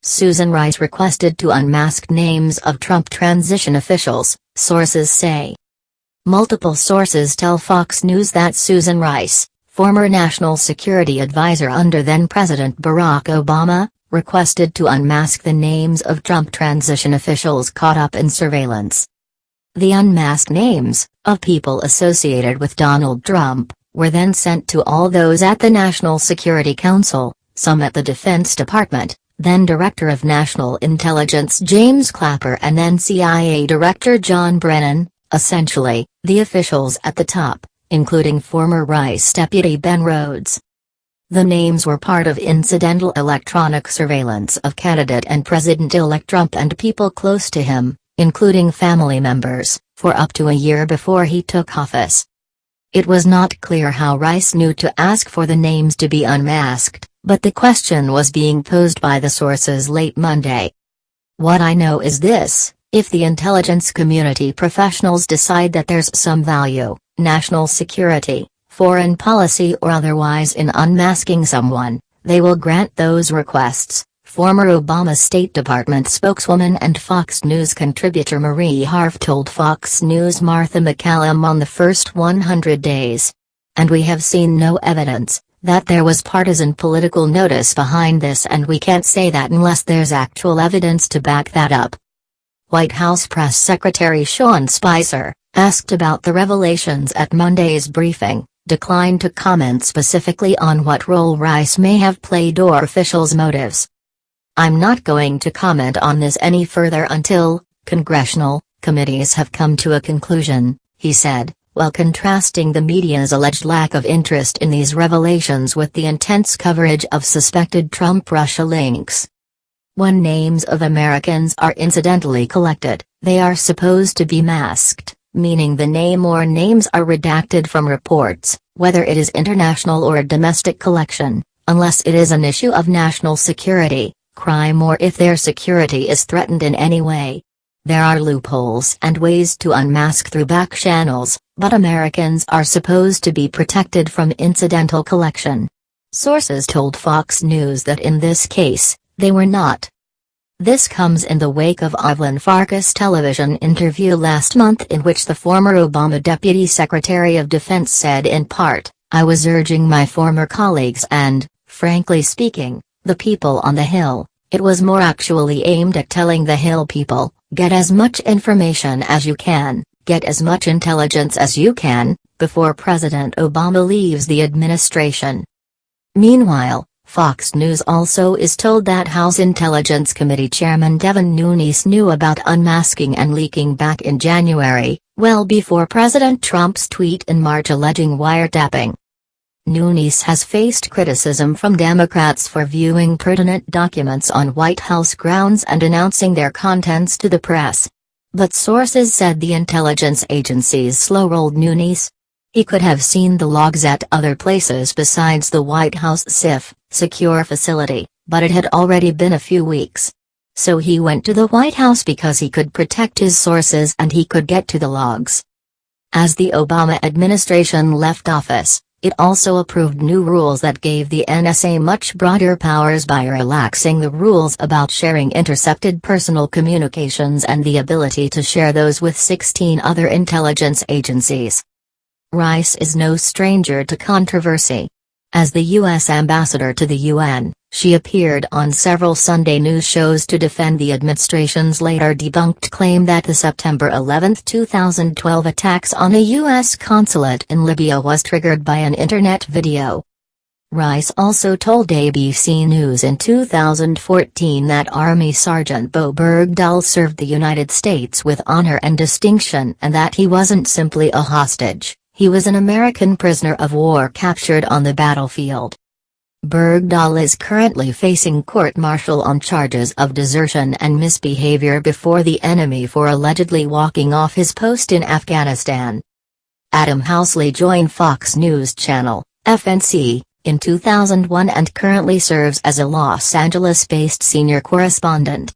Susan Rice requested to unmask names of Trump transition officials, sources say. Multiple sources tell Fox News that Susan Rice, former national security advisor under then-President Barack Obama, requested to unmask the names of Trump transition officials caught up in surveillance. The unmasked names, of people associated with Donald Trump, were then sent to all those at the National Security Council, some at the Defense Department, then Director of National Intelligence James Clapper and then CIA Director John Brennan, essentially, the officials at the top, including former Rice Deputy Ben Rhodes. The names were part of incidental electronic surveillance of candidate and President-elect Trump and people close to him, including family members, for up to a year before he took office. It was not clear how Rice knew to ask for the names to be unmasked, but the question was being posed by the sources late Monday. "What I know is this: if the intelligence community professionals decide that there's some value, national security, foreign policy or otherwise in unmasking someone, they will grant those requests," former Obama State Department spokeswoman and Fox News contributor Marie Harf told Fox News' Martha MacCallum on the first 100 days. "And we have seen no evidence that there was partisan political notice behind this, and we can't say that unless there's actual evidence to back that up." White House Press Secretary Sean Spicer, asked about the revelations at Monday's briefing, declined to comment specifically on what role Rice may have played or officials' motives. "I'm not going to comment on this any further until congressional committees have come to a conclusion," he said, while contrasting the media's alleged lack of interest in these revelations with the intense coverage of suspected Trump-Russia links. When names of Americans are incidentally collected, they are supposed to be masked, meaning the name or names are redacted from reports, whether it is international or a domestic collection, unless it is an issue of national security, crime, or if their security is threatened in any way. There are loopholes and ways to unmask through back channels, but Americans are supposed to be protected from incidental collection. Sources told Fox News that in this case, they were not. This comes in the wake of Evelyn Farkas' television interview last month, in which the former Obama Deputy Secretary of Defense said in part, "I was urging my former colleagues and, frankly speaking, the people on the Hill, it was more actually aimed at telling the Hill people, get as much information as you can, get as much intelligence as you can, before President Obama leaves the administration." Meanwhile, Fox News also is told that House Intelligence Committee Chairman Devin Nunes knew about unmasking and leaking back in January, well before President Trump's tweet in March alleging wiretapping. Nunes has faced criticism from Democrats for viewing pertinent documents on White House grounds and announcing their contents to the press. But sources said the intelligence agencies slow-rolled Nunes. He could have seen the logs at other places besides the White House SIF, secure facility, but it had already been a few weeks. So he went to the White House because he could protect his sources and he could get to the logs. As the Obama administration left office, it also approved new rules that gave the NSA much broader powers by relaxing the rules about sharing intercepted personal communications and the ability to share those with 16 other intelligence agencies. Rice is no stranger to controversy. As the U.S. ambassador to the UN, she appeared on several Sunday news shows to defend the administration's later debunked claim that the September 11, 2012 attacks on a U.S. consulate in Libya was triggered by an internet video. Rice also told ABC News in 2014 that Army Sergeant Bo Bergdahl served the United States with honor and distinction and that he wasn't simply a hostage. He was an American prisoner of war captured on the battlefield. Bergdahl is currently facing court-martial on charges of desertion and misbehavior before the enemy for allegedly walking off his post in Afghanistan. Adam Housley joined Fox News Channel, FNC, in 2001 and currently serves as a Los Angeles-based senior correspondent.